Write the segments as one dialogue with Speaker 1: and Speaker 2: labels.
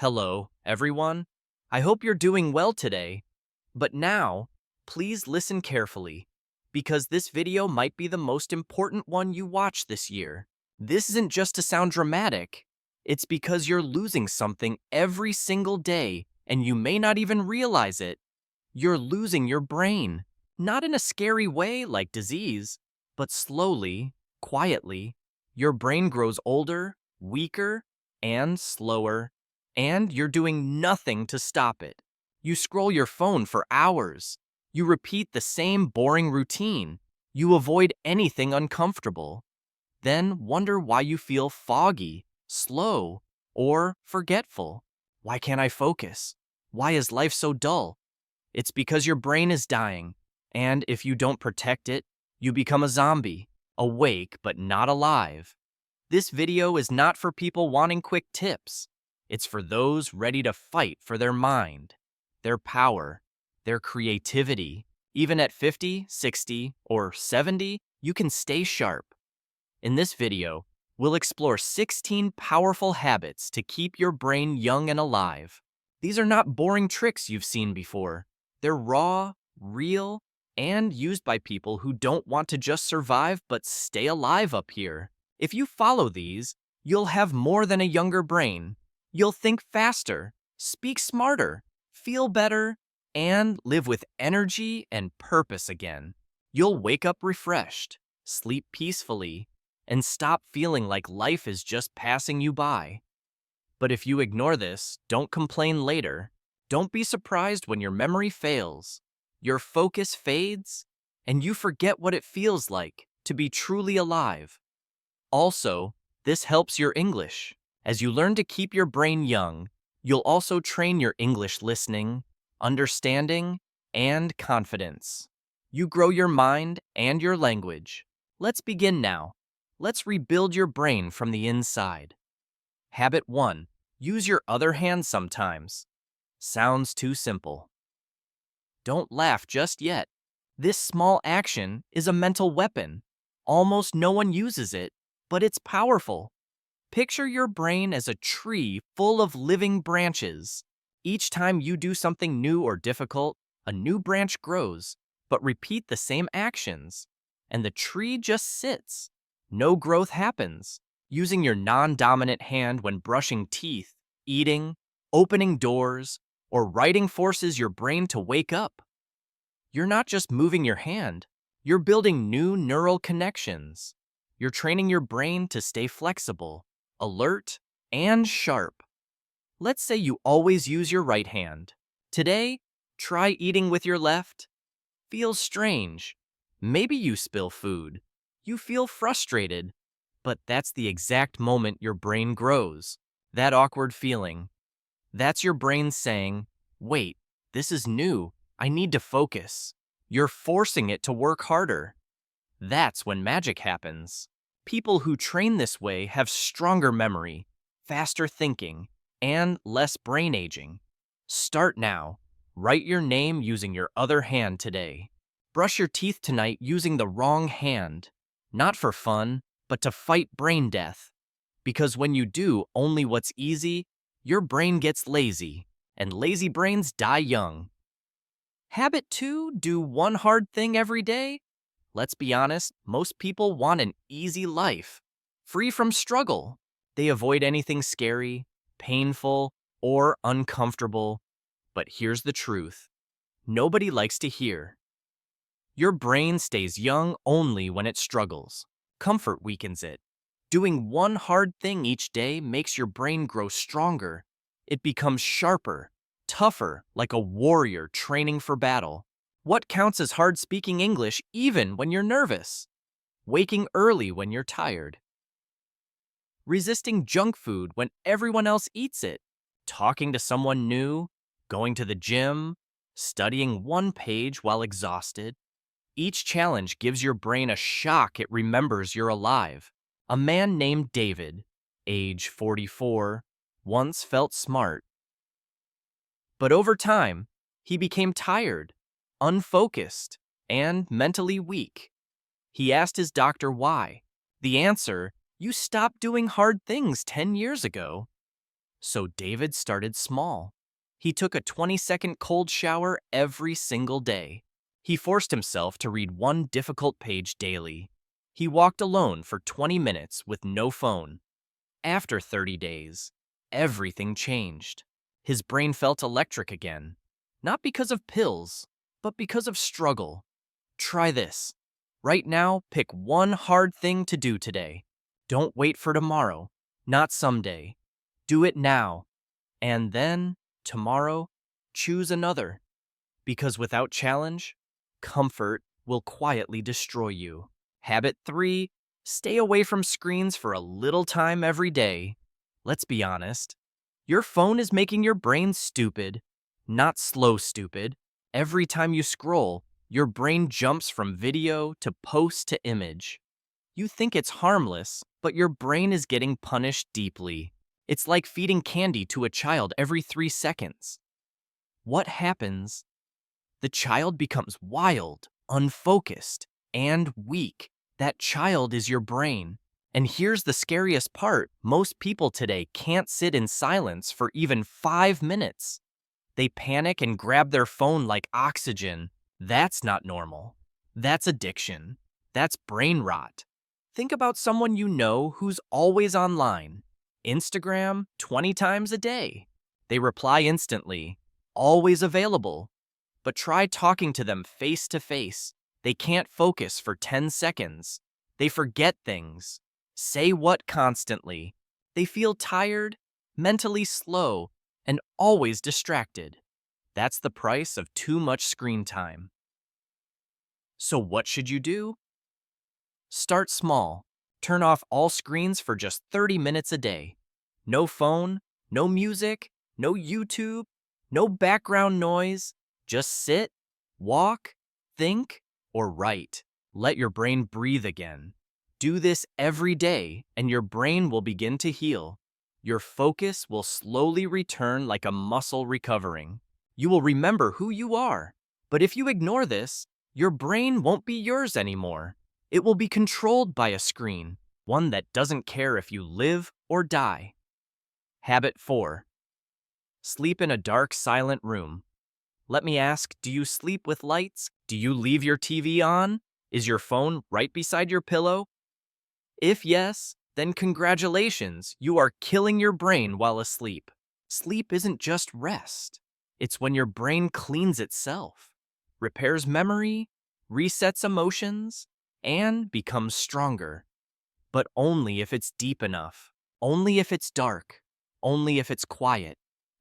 Speaker 1: Hello, everyone. I hope you're doing well today. But now, please listen carefully, because this video might be the most important one you watch this year. This isn't just to sound dramatic. It's because you're losing something every single day, and you may not even realize it. You're losing your brain. Not in a scary way like disease, but slowly, quietly. Your brain grows older, weaker, and slower, and you're doing nothing to stop it. You scroll your phone for hours. You repeat the same boring routine. You avoid anything uncomfortable. Then wonder why you feel foggy, slow, or forgetful. Why can't I focus? Why is life so dull? It's because your brain is dying, and if you don't protect it, you become a zombie, awake but not alive. This video is not for people wanting quick tips. It's for those ready to fight for their mind, their power, their creativity. Even at 50, 60, or 70, you can stay sharp. In this video, we'll explore 16 powerful habits to keep your brain young and alive. These are not boring tricks you've seen before. They're raw, real, and used by people who don't want to just survive but stay alive up here. If you follow these, you'll have more than a younger brain. You'll think faster, speak smarter, feel better, and live with energy and purpose again. You'll wake up refreshed, sleep peacefully, and stop feeling like life is just passing you by. But if you ignore this, don't complain later. Don't be surprised when your memory fails, your focus fades, and you forget what it feels like to be truly alive. Also, this helps your English. As you learn to keep your brain young, you'll also train your English listening, understanding, and confidence. You grow your mind and your language. Let's begin now. Let's rebuild your brain from the inside. Habit 1. Use your other hand sometimes. Sounds too simple. Don't laugh just yet. This small action is a mental weapon. Almost no one uses it, but it's powerful. Picture your brain as a tree full of living branches. Each time you do something new or difficult, a new branch grows, but repeat the same actions, and the tree just sits. No growth happens. Using your non-dominant hand when brushing teeth, eating, opening doors, or writing forces your brain to wake up. You're not just moving your hand, you're building new neural connections. You're training your brain to stay flexible, alert, and sharp. Let's say you always use your right hand. Today, try eating with your left. Feels strange. Maybe you spill food. You feel frustrated. But that's the exact moment your brain grows. That awkward feeling. That's your brain saying, wait, this is new. I need to focus. You're forcing it to work harder. That's when magic happens. People who train this way have stronger memory, faster thinking, and less brain aging. Start now. Write your name using your other hand today. Brush your teeth tonight using the wrong hand. Not for fun, but to fight brain death. Because when you do only what's easy, your brain gets lazy, and lazy brains die young. Habit 2, do one hard thing every day. Let's be honest, most people want an easy life, free from struggle. They avoid anything scary, painful, or uncomfortable. But here's the truth. Nobody likes to hear. Your brain stays young only when it struggles. Comfort weakens it. Doing one hard thing each day makes your brain grow stronger. It becomes sharper, tougher, like a warrior training for battle. What counts as hard speaking English even when you're nervous? Waking early when you're tired. Resisting junk food when everyone else eats it. Talking to someone new. Going to the gym. Studying one page while exhausted. Each challenge gives your brain a shock it remembers you're alive. A man named David, age 44, once felt smart. But over time, he became tired, unfocused, and mentally weak. He asked his doctor why. The answer, you stopped doing hard things 10 years ago. So David started small. He took a 20-second cold shower every single day. He forced himself to read one difficult page daily. He walked alone for 20 minutes with no phone. After 30 days, everything changed. His brain felt electric again, not because of pills, but because of struggle. Try this. Right now, pick one hard thing to do today. Don't wait for tomorrow, not someday. Do it now. And then, tomorrow, choose another. Because without challenge, comfort will quietly destroy you. Habit 3, stay away from screens for a little time every day. Let's be honest. Your phone is making your brain stupid, not slow stupid. Every time you scroll, your brain jumps from video to post to image. You think it's harmless, but your brain is getting punished deeply. It's like feeding candy to a child every 3 seconds. What happens? The child becomes wild, unfocused, and weak. That child is your brain. And here's the scariest part. Most people today can't sit in silence for even 5 minutes. They panic and grab their phone like oxygen. That's not normal. That's addiction. That's brain rot. Think about someone you know who's always online. Instagram 20 times a day. They reply instantly, always available. But try talking to them face to face. They can't focus for 10 seconds. They forget things. Say what constantly. They feel tired, mentally slow, and always distracted. That's the price of too much screen time. So what should you do? Start small. Turn off all screens for just 30 minutes a day. No phone, no music, no YouTube, no background noise. Just sit, walk, think, or write. Let your brain breathe again. Do this every day, and your brain will begin to heal. Your focus will slowly return like a muscle recovering. You will remember who you are. But if you ignore this, your brain won't be yours anymore. It will be controlled by a screen, one that doesn't care if you live or die. Habit 4. Sleep in a dark, silent room. Let me ask, do you sleep with lights? Do you leave your TV on? Is your phone right beside your pillow? If yes, then congratulations, you are killing your brain while asleep. Sleep isn't just rest. It's when your brain cleans itself, repairs memory, resets emotions, and becomes stronger. But only if it's deep enough. Only if it's dark. Only if it's quiet.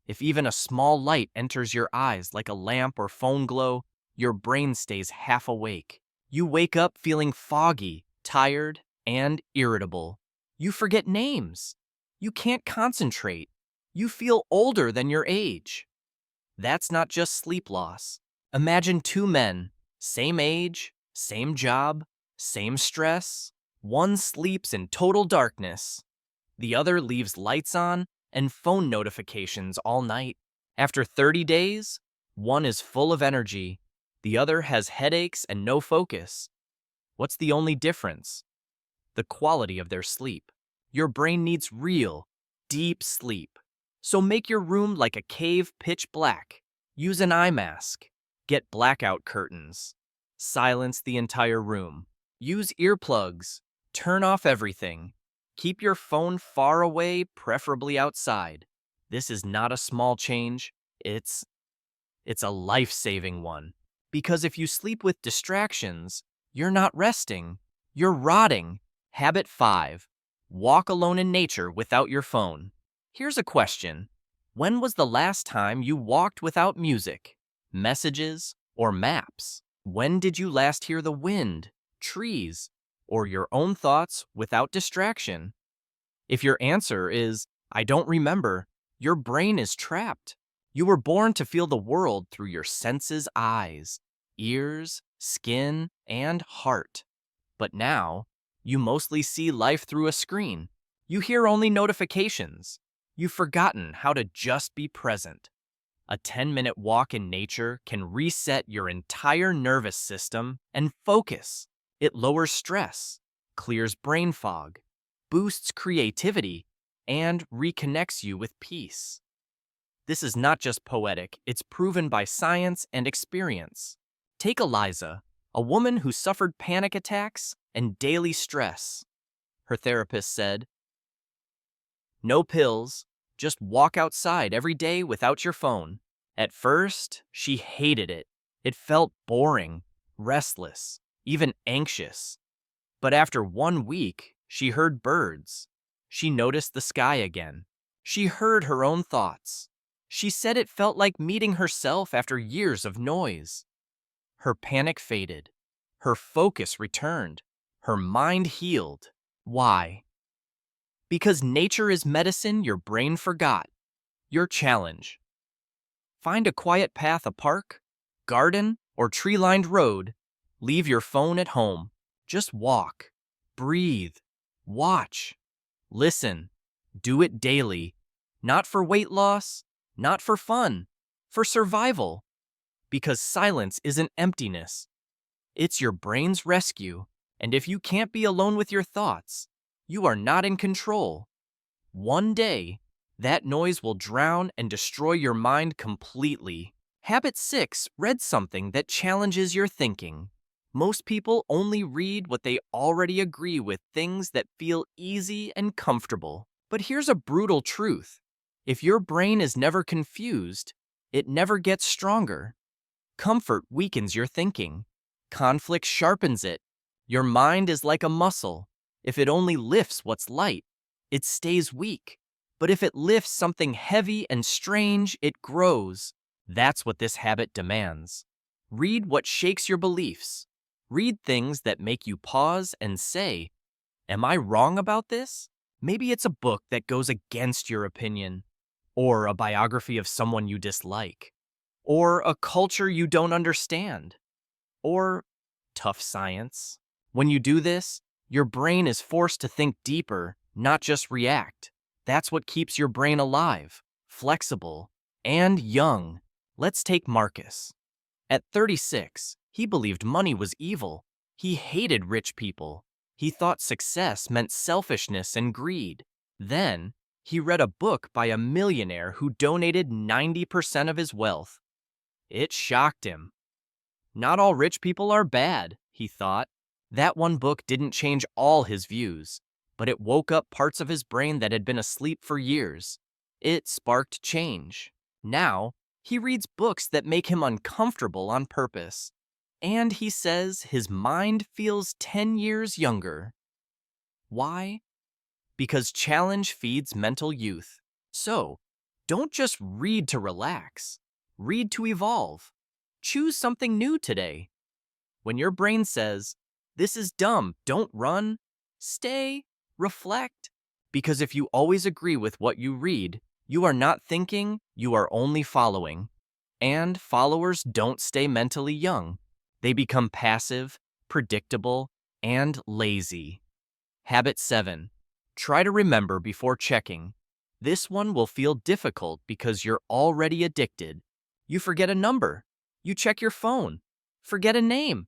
Speaker 1: If even a small light enters your eyes like a lamp or phone glow, your brain stays half awake. You wake up feeling foggy, tired, and irritable. You forget names. You can't concentrate. You feel older than your age. That's not just sleep loss. Imagine two men, same age, same job, same stress. One sleeps in total darkness. The other leaves lights on and phone notifications all night. After 30 days, one is full of energy. The other has headaches and no focus. What's the only difference? The quality of their sleep. Your brain needs real, deep sleep. So make your room like a cave pitch black. Use an eye mask. Get blackout curtains. Silence the entire room. Use earplugs. Turn off everything. Keep your phone far away, preferably outside. This is not a small change. It's a life-saving one. Because if you sleep with distractions, you're not resting. You're rotting. Habit 5. Walk alone in nature without your phone. Here's a question. When was the last time you walked without music, messages, or maps? When did you last hear the wind, trees, or your own thoughts without distraction? If your answer is, I don't remember, your brain is trapped. You were born to feel the world through your senses' eyes, ears, skin, and heart. But now, you mostly see life through a screen. You hear only notifications. You've forgotten how to just be present. A 10-minute walk in nature can reset your entire nervous system and focus. It lowers stress, clears brain fog, boosts creativity, and reconnects you with peace. This is not just poetic, it's proven by science and experience. Take Eliza, a woman who suffered panic attacks and daily stress. Her therapist said, "No pills, just walk outside every day without your phone." At first, she hated it. It felt boring, restless, even anxious. But after 1 week, she heard birds. She noticed the sky again. She heard her own thoughts. She said it felt like meeting herself after years of noise. Her panic faded. Her focus returned. Her mind healed. Why? Because nature is medicine your brain forgot. Your challenge: find a quiet path, a park, garden, or tree-lined road. Leave your phone at home. Just walk, breathe, watch, listen. Do it daily. Not for weight loss, not for fun, for survival. Because silence isn't emptiness. It's your brain's rescue. And if you can't be alone with your thoughts, you are not in control. One day, that noise will drown and destroy your mind completely. Habit 6: read something that challenges your thinking. Most people only read what they already agree with, things that feel easy and comfortable. But here's a brutal truth. If your brain is never confused, it never gets stronger. Comfort weakens your thinking. Conflict sharpens it. Your mind is like a muscle. If it only lifts what's light, it stays weak. But if it lifts something heavy and strange, it grows. That's what this habit demands. Read what shakes your beliefs. Read things that make you pause and say, "Am I wrong about this?" Maybe it's a book that goes against your opinion, or a biography of someone you dislike, or a culture you don't understand, or tough science. When you do this, your brain is forced to think deeper, not just react. That's what keeps your brain alive, flexible, and young. Let's take Marcus. At 36, he believed money was evil. He hated rich people. He thought success meant selfishness and greed. Then, he read a book by a millionaire who donated 90% of his wealth. It shocked him. Not all rich people are bad, he thought. That one book didn't change all his views, but it woke up parts of his brain that had been asleep for years. It sparked change. Now, he reads books that make him uncomfortable on purpose. And he says his mind feels 10 years younger. Why? Because challenge feeds mental youth. So, don't just read to relax. Read to evolve. Choose something new today. When your brain says, "This is dumb, don't run," stay, reflect. Because if you always agree with what you read, you are not thinking, you are only following. And followers don't stay mentally young. They become passive, predictable, and lazy. Habit 7. Try to remember before checking. This one will feel difficult because you're already addicted. You forget a number. You check your phone. Forget a name.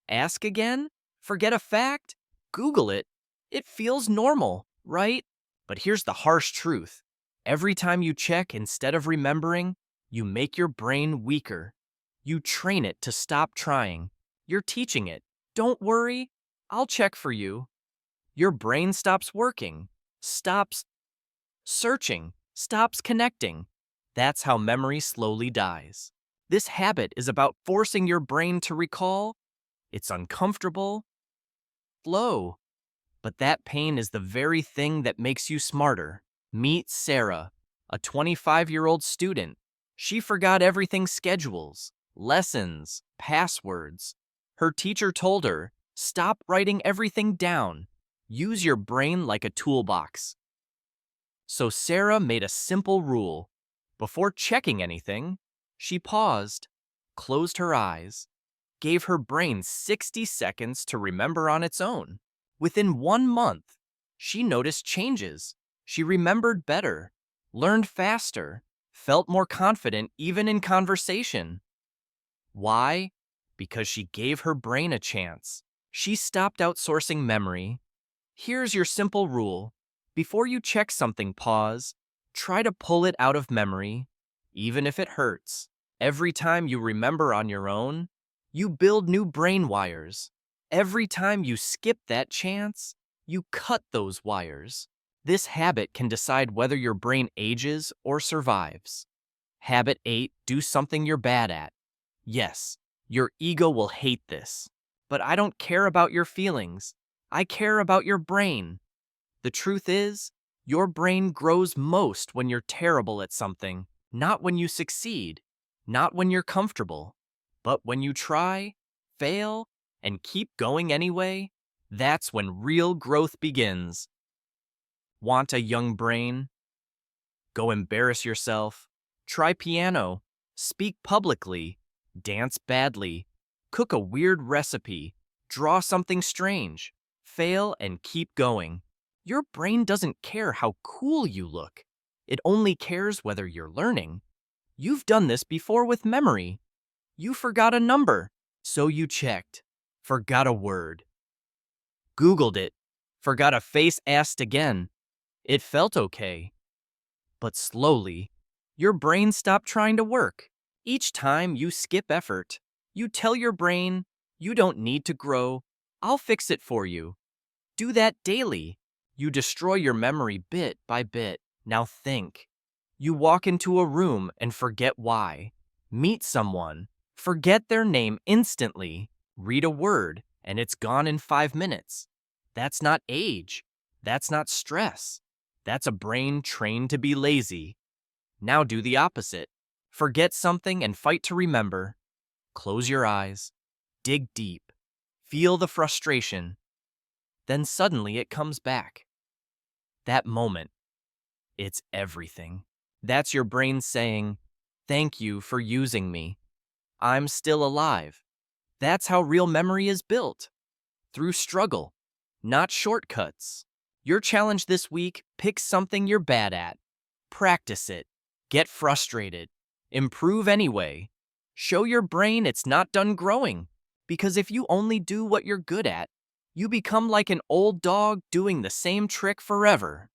Speaker 1: Ask again. Forget a fact. Google it. It feels normal, right? But here's the harsh truth. Every time you check instead of remembering, you make your brain weaker. You train it to stop trying. You're teaching it, "Don't worry, I'll check for you." Your brain stops working, stops searching, stops connecting. That's how memory slowly dies. This habit is about forcing your brain to recall. It's uncomfortable, slow, but that pain is the very thing that makes you smarter. Meet Sarah, a 25-year-old student. She forgot everything: schedules, lessons, passwords. Her teacher told her, "Stop writing everything down. Use your brain like a toolbox." So Sarah made a simple rule. Before checking anything, she paused, closed her eyes, gave her brain 60 seconds to remember on its own. Within 1 month, she noticed changes. She remembered better, learned faster, felt more confident even in conversation. Why? Because she gave her brain a chance. She stopped outsourcing memory. Here's your simple rule. Before you check something, pause. Try to pull it out of memory, even if it hurts. Every time you remember on your own, you build new brain wires. Every time you skip that chance, you cut those wires. This habit can decide whether your brain ages or survives. Habit 8, do something you're bad at. Yes, your ego will hate this, but I don't care about your feelings. I care about your brain. The truth is, your brain grows most when you're terrible at something, not when you succeed, not when you're comfortable, but when you try, fail, and keep going anyway. That's when real growth begins. Want a young brain? Go embarrass yourself. Try piano. Speak publicly. Dance badly. Cook a weird recipe. Draw something strange. Fail and keep going. Your brain doesn't care how cool you look. It only cares whether you're learning. You've done this before with memory. You forgot a number, so you checked. Forgot a word. Googled it. Forgot a face asked again. It felt okay. But slowly, your brain stopped trying to work. Each time you skip effort, you tell your brain, you don't need to grow. I'll fix it for you. Do that daily. You destroy your memory bit by bit. Now think. You walk into a room and forget why. Meet someone. Forget their name instantly. Read a word, and it's gone in 5 minutes. That's not age. That's not stress. That's a brain trained to be lazy. Now do the opposite. Forget something and fight to remember. Close your eyes. Dig deep. Feel the frustration. Then suddenly it comes back. That moment, it's everything. That's your brain saying, "Thank you for using me. I'm still alive." That's how real memory is built. Through struggle, not shortcuts. Your challenge this week, pick something you're bad at. Practice it. Get frustrated. Improve anyway. Show your brain it's not done growing. Because if you only do what you're good at, you become like an old dog doing the same trick forever.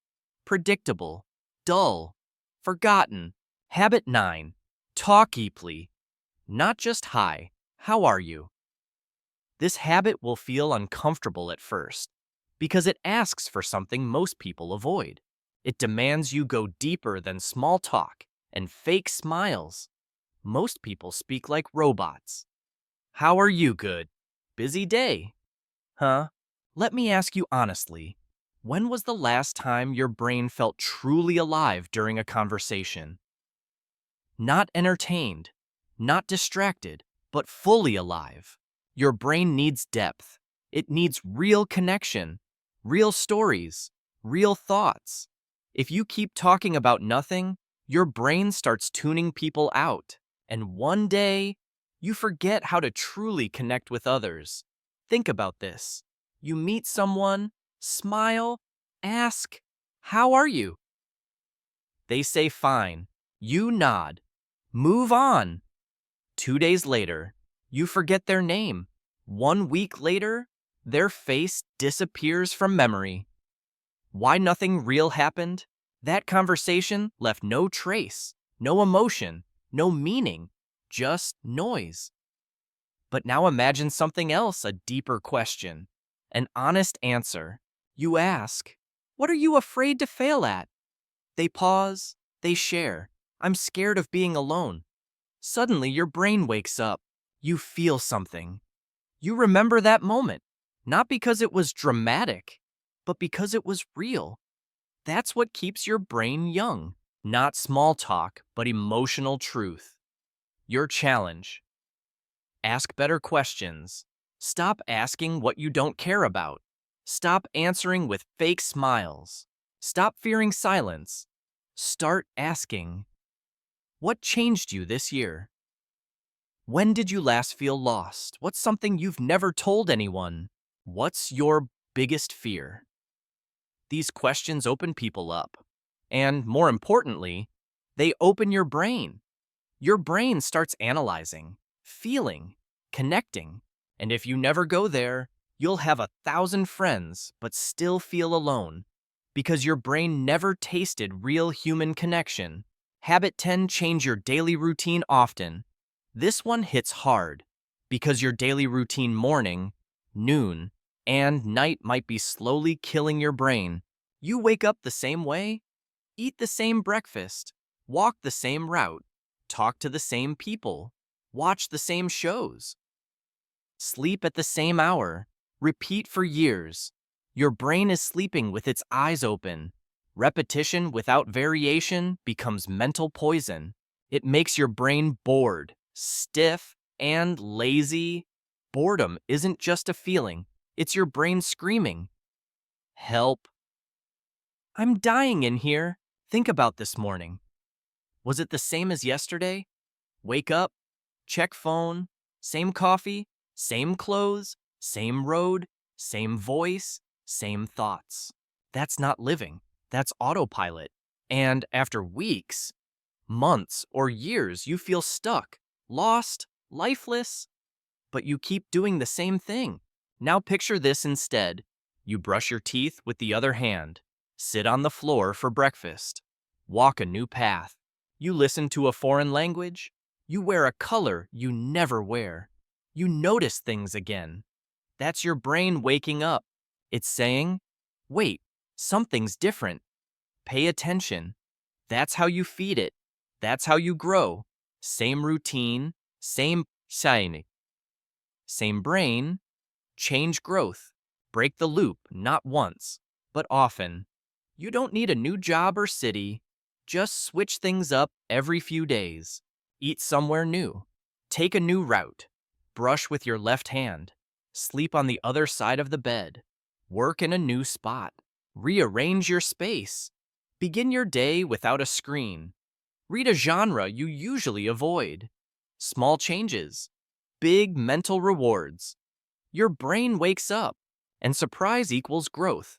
Speaker 1: Predictable, dull, forgotten. Habit 9. Talk deeply. Not just hi, how are you? This habit will feel uncomfortable at first because it asks for something most people avoid. It demands you go deeper than small talk and fake smiles. Most people speak like robots. How are you? Good. Busy day. Huh? Let me ask you honestly, when was the last time your brain felt truly alive during a conversation? Not entertained, not distracted, but fully alive. Your brain needs depth. It needs real connection, real stories, real thoughts. If you keep talking about nothing, your brain starts tuning people out. And one day, you forget how to truly connect with others. Think about this. You meet someone, smile, ask, "How are you?" They say fine. You nod. Move on. 2 days later, you forget their name. 1 week later, their face disappears from memory. Why nothing real happened? That conversation left no trace, no emotion, no meaning, just noise. But now imagine something else, a deeper question, an honest answer. You ask, "What are you afraid to fail at?" They pause, they share, "I'm scared of being alone." Suddenly your brain wakes up. You feel something. You remember that moment, not because it was dramatic, but because it was real. That's what keeps your brain young. Not small talk, but emotional truth. Your challenge. Ask better questions. Stop asking what you don't care about. Stop answering with fake smiles. Stop fearing silence. Start asking. What changed you this year? When did you last feel lost? What's something you've never told anyone? What's your biggest fear? These questions open people up. And more importantly, they open your brain. Your brain starts analyzing, feeling, connecting. And if you never go there, you'll have 1,000 friends but still feel alone. Because your brain never tasted real human connection. Habit 10, change your daily routine often. This one hits hard because your daily routine morning, noon, and night might be slowly killing your brain. You wake up the same way, eat the same breakfast, walk the same route, talk to the same people, watch the same shows, sleep at the same hour, repeat for years. Your brain is sleeping with its eyes open. Repetition without variation becomes mental poison. It makes your brain bored, stiff, and lazy. Boredom isn't just a feeling, it's your brain screaming, "Help! I'm dying in here." Think about this morning. Was it the same as yesterday? Wake up, check phone, same coffee, same clothes, same road, same voice, same thoughts. That's not living. That's autopilot. And after weeks, months, or years, you feel stuck, lost, lifeless, but you keep doing the same thing. Now picture this instead. You brush your teeth with the other hand, sit on the floor for breakfast, walk a new path. You listen to a foreign language. You wear a color you never wear. You notice things again. That's your brain waking up. It's saying, wait, something's different. Pay attention. That's how you feed it. That's how you grow. Same routine, same shiny. Same brain, change growth. Break the loop, not once, but often. You don't need a new job or city. Just switch things up every few days. Eat somewhere new. Take a new route. Brush with your left hand. Sleep on the other side of the bed. Work in a new spot. Rearrange your space. Begin your day without a screen. Read a genre you usually avoid. Small changes. Big mental rewards. Your brain wakes up, and surprise equals growth.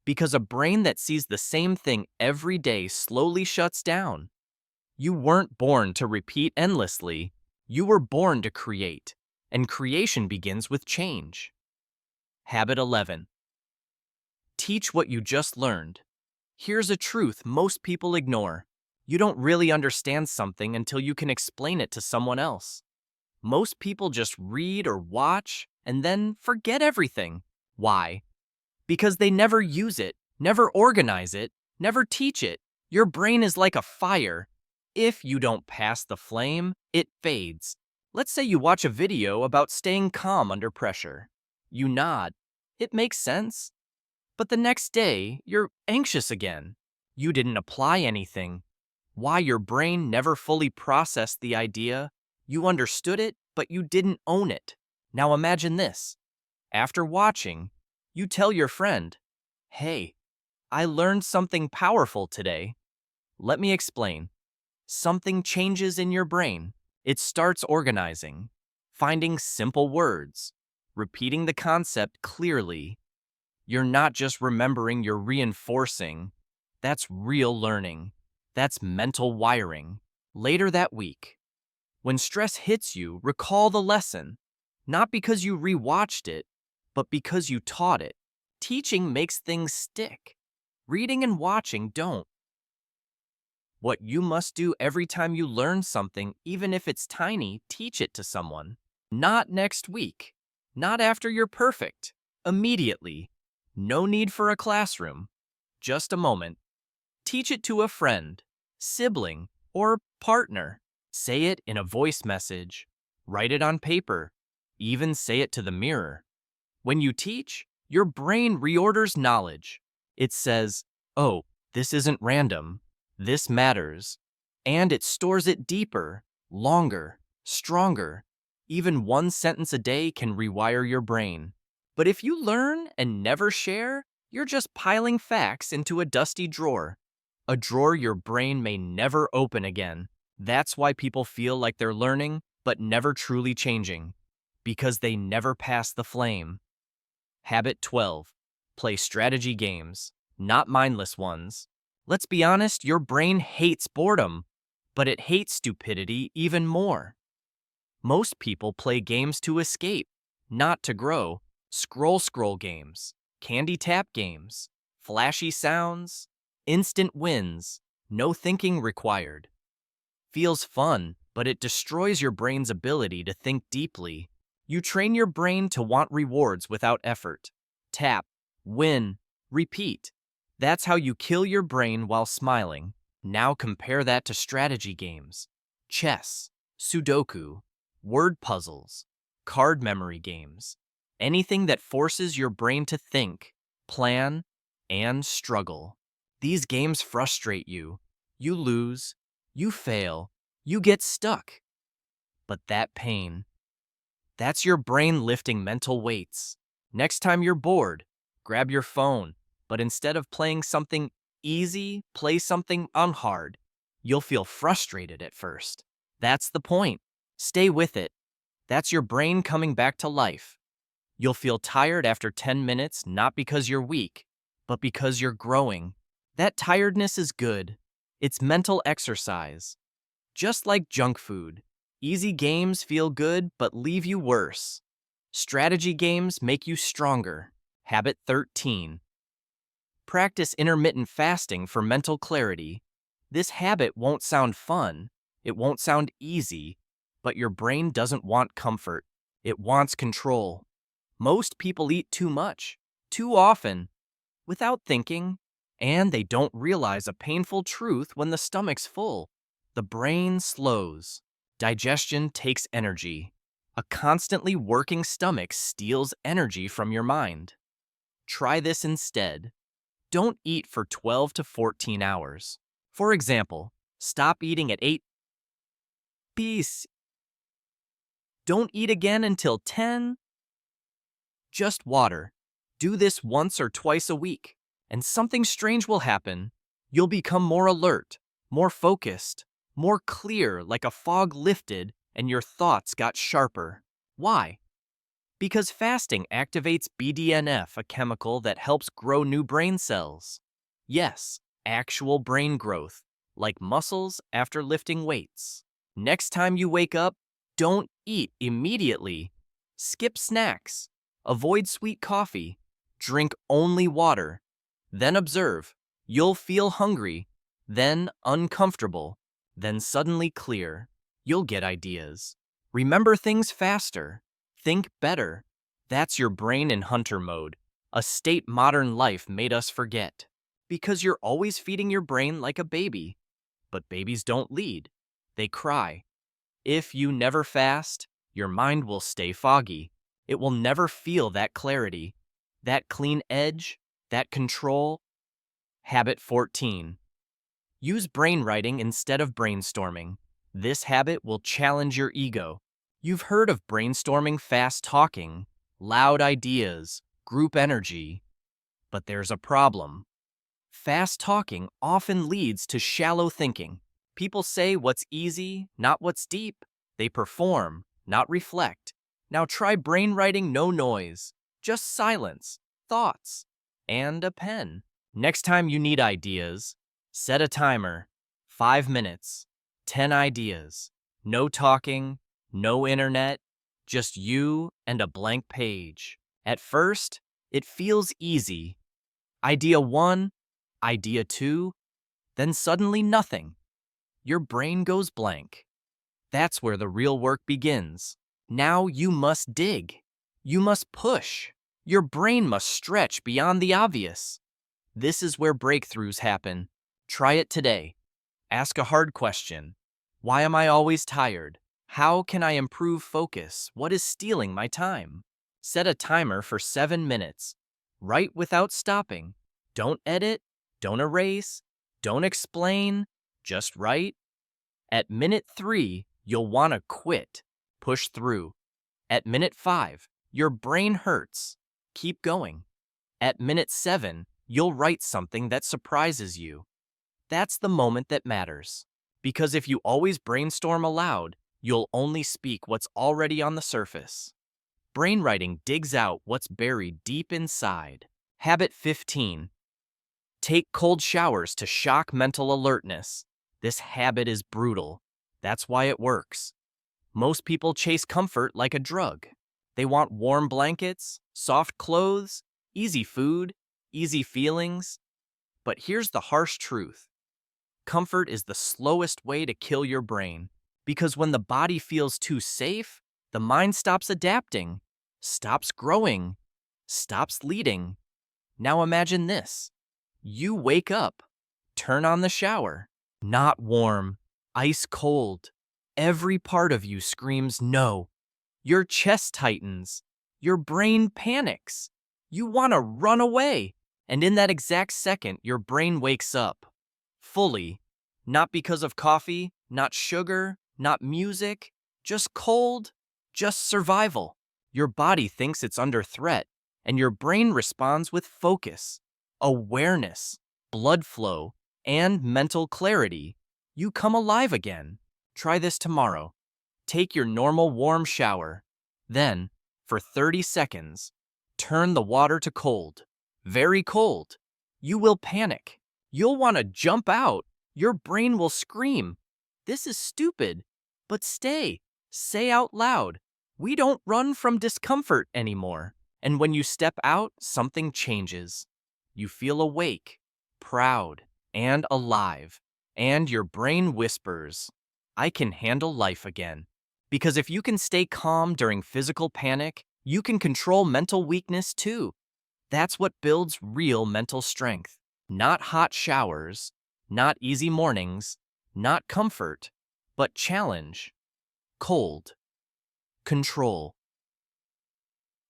Speaker 1: Because a brain that sees the same thing every day slowly shuts down. You weren't born to repeat endlessly. You were born to create, and creation begins with change. Habit 11. Teach what you just learned. Here's a truth most people ignore. You don't really understand something until you can explain it to someone else. Most people just read or watch and then forget everything. Why? Because they never use it, never organize it, never teach it. Your brain is like a fire. If you don't pass the flame, it fades. Let's say you watch a video about staying calm under pressure. You nod. It makes sense. But the next day, you're anxious again. You didn't apply anything. Why? Your brain never fully processed the idea. You understood it, but you didn't own it. Now imagine this. After watching, you tell your friend, "Hey, I learned something powerful today." Let me explain. Something changes in your brain. It starts organizing, finding simple words, repeating the concept clearly. You're not just remembering, you're reinforcing. That's real learning. That's mental wiring. Later that week, when stress hits you, recall the lesson. Not because you rewatched it, but because you taught it. Teaching makes things stick. Reading and watching don't. What you must do every time you learn something, even if it's tiny, teach it to someone. Not next week. Not after you're perfect. Immediately. No need for a classroom. Just a moment. Teach it to a friend, sibling, or partner. Say it in a voice message. Write it on paper. Even say it to the mirror. When you teach, your brain reorders knowledge. It says, oh, this isn't random. This matters. And it stores it deeper, longer, stronger. Even one sentence a day can rewire your brain. But if you learn and never share, you're just piling facts into a dusty drawer. A drawer your brain may never open again. That's why people feel like they're learning, but never truly changing. Because they never pass the flame. Habit 12. Play strategy games, not mindless ones. Let's be honest, your brain hates boredom, but it hates stupidity even more. Most people play games to escape, not to grow. Scroll games, candy tap games, Flashy sounds, instant wins, no thinking required. Feels fun, but it destroys your brain's ability to think deeply. You train your brain to want rewards without effort. Tap, win, repeat. That's how you kill your brain while smiling. Now compare that to strategy games. Chess, Sudoku, word puzzles, card memory games. Anything that forces your brain to think, plan, and struggle. These games frustrate you. You lose, you fail, you get stuck. But that pain, that's your brain lifting mental weights. Next time you're bored, grab your phone, but instead of playing something easy, play something unhard. You'll feel frustrated at first. That's the point. Stay with it. That's your brain coming back to life. You'll feel tired after 10 minutes, not because you're weak, but because you're growing. That tiredness is good. It's mental exercise. Just like junk food, easy games feel good but leave you worse. Strategy games make you stronger. Habit 13. Practice intermittent fasting for mental clarity. This habit won't sound fun, it won't sound easy, but your brain doesn't want comfort. It wants control. Most people eat too much, too often, without thinking, and they don't realize a painful truth when the stomach's full. The brain slows. Digestion takes energy. A constantly working stomach steals energy from your mind. Try this instead. Don't eat for 12 to 14 hours. For example, stop eating at 8 p.m. Don't eat again until 10. Just water. Do this once or twice a week, and something strange will happen. You'll become more alert, more focused, more clear, like a fog lifted and your thoughts got sharper. Why? Because fasting activates BDNF, a chemical that helps grow new brain cells. Yes, actual brain growth, like muscles after lifting weights. Next time you wake up, don't eat immediately. Skip snacks. Avoid sweet coffee. Drink only water. Then observe. You'll feel hungry, then uncomfortable, then suddenly clear. You'll get ideas. Remember things faster. Think better. That's your brain in hunter mode, a state modern life made us forget. Because you're always feeding your brain like a baby. But babies don't lead. They cry. If you never fast, your mind will stay foggy. It will never feel that clarity, that clean edge, that control. Habit 14. Use brainwriting instead of brainstorming. This habit will challenge your ego. You've heard of brainstorming, fast talking, loud ideas, group energy. But there's a problem. Fast talking often leads to shallow thinking. People say what's easy, not what's deep. They perform, not reflect. Now try brainwriting, no noise, just silence, thoughts, and a pen. Next time you need ideas, set a timer, 5 minutes, 10 ideas. No talking, no internet, just you and a blank page. At first, it feels easy. Idea 1, idea 2, then suddenly nothing. Your brain goes blank. That's where the real work begins. Now you must dig. You must push. Your brain must stretch beyond the obvious. This is where breakthroughs happen. Try it today. Ask a hard question. Why am I always tired? How can I improve focus? What is stealing my time? Set a timer for 7 minutes. Write without stopping. Don't edit. Don't erase. Don't explain. Just write. At minute 3, you'll want to quit. Push through. At minute 5, your brain hurts. Keep going. At minute 7, you'll write something that surprises you. That's the moment that matters. Because if you always brainstorm aloud, you'll only speak what's already on the surface. Brainwriting digs out what's buried deep inside. Habit 15. Take cold showers to shock mental alertness. This habit is brutal. That's why it works. Most people chase comfort like a drug. They want warm blankets, soft clothes, easy food, easy feelings. But here's the harsh truth. Comfort is the slowest way to kill your brain. Because when the body feels too safe, the mind stops adapting, stops growing, stops leading. Now imagine this. You wake up, turn on the shower. Not warm, ice cold. Every part of you screams no. Your chest tightens. Your brain panics. You want to run away. And in that exact second, your brain wakes up. Fully. Not because of coffee, not sugar, not music, just cold, just survival. Your body thinks it's under threat, and your brain responds with focus, awareness, blood flow, and mental clarity. You come alive again. Try this tomorrow. Take your normal warm shower. Then, for 30 seconds, turn the water to cold. Very cold. You will panic. You'll want to jump out. Your brain will scream. This is stupid. But stay. Say out loud. We don't run from discomfort anymore. And when you step out, something changes. You feel awake, proud, and alive. And your brain whispers, I can handle life again. Because if you can stay calm during physical panic, you can control mental weakness too. That's what builds real mental strength. Not hot showers, not easy mornings, not comfort, but challenge. Cold. Control.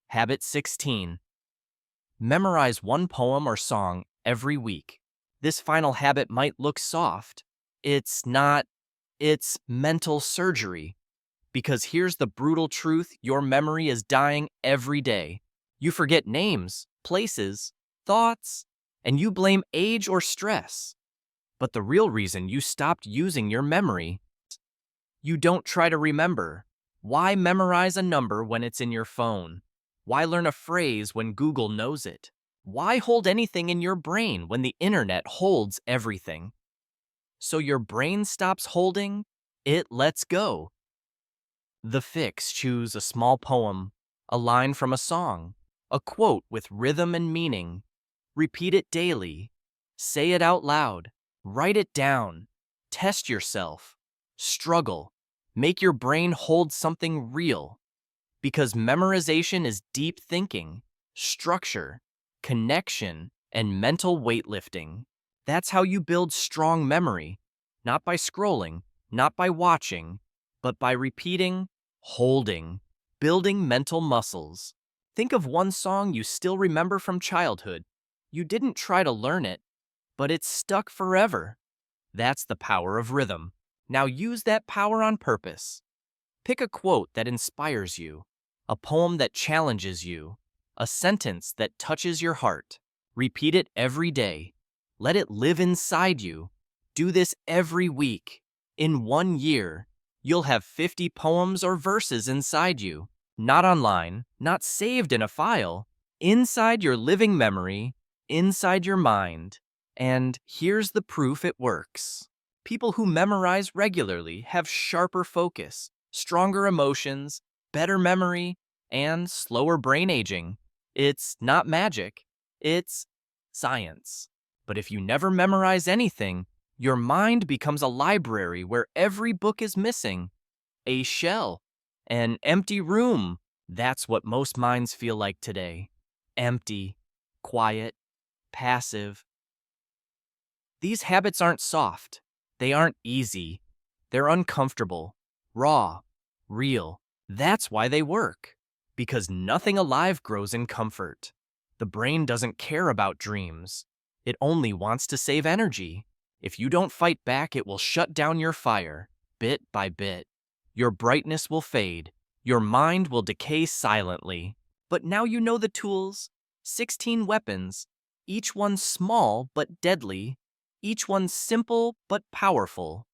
Speaker 1: Habit 16. Memorize one poem or song every week. This final habit might look soft. It's not. It's mental surgery. Because here's the brutal truth, your memory is dying every day. You forget names, places, thoughts, and you blame age or stress. But the real reason you stopped using your memory, you don't try to remember. Why memorize a number when it's in your phone? Why learn a phrase when Google knows it? Why hold anything in your brain when the internet holds everything? So your brain stops holding, it lets go. The fix: choose a small poem, a line from a song, a quote with rhythm and meaning. Repeat it daily. Say it out loud. Write it down. Test yourself. Struggle. Make your brain hold something real. Because memorization is deep thinking, structure, connection, and mental weightlifting. That's how you build strong memory. Not by scrolling, not by watching, but by repeating, holding, building mental muscles. Think of one song you still remember from childhood. You didn't try to learn it, but it's stuck forever. That's the power of rhythm. Now use that power on purpose. Pick a quote that inspires you, a poem that challenges you, a sentence that touches your heart. Repeat it every day. Let it live inside you. Do this every week. In 1 year, you'll have 50 poems or verses inside you. Not online, not saved in a file. Inside your living memory, inside your mind. And here's the proof it works. People who memorize regularly have sharper focus, stronger emotions, better memory, and slower brain aging. It's not magic, it's science. But if you never memorize anything, your mind becomes a library where every book is missing. A shell, an empty room. That's what most minds feel like today. Empty, quiet, passive. These habits aren't soft. They aren't easy. They're uncomfortable, raw, real. That's why they work. Because nothing alive grows in comfort. The brain doesn't care about dreams. It only wants to save energy. If you don't fight back, it will shut down your fire, bit by bit. Your brightness will fade. Your mind will decay silently. But now you know the tools. 16 weapons, each one small but deadly. Each one simple but powerful.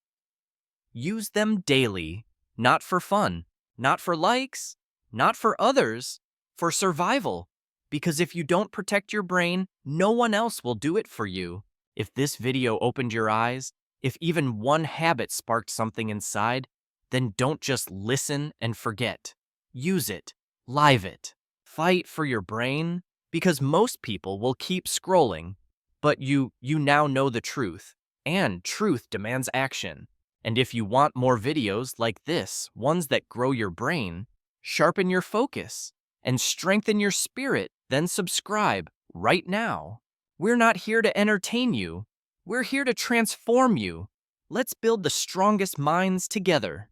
Speaker 1: Use them daily, not for fun, not for likes, not for others, for survival. Because if you don't protect your brain, no one else will do it for you. If this video opened your eyes, if even one habit sparked something inside, then don't just listen and forget. Use it, live it. Fight for your brain, Because most people will keep scrolling, but you now know the truth, and truth demands action. And if you want more videos like this, ones that grow your brain, sharpen your focus, and strengthen your spirit, then subscribe right now. We're not here to entertain you. We're here to transform you. Let's build the strongest minds together.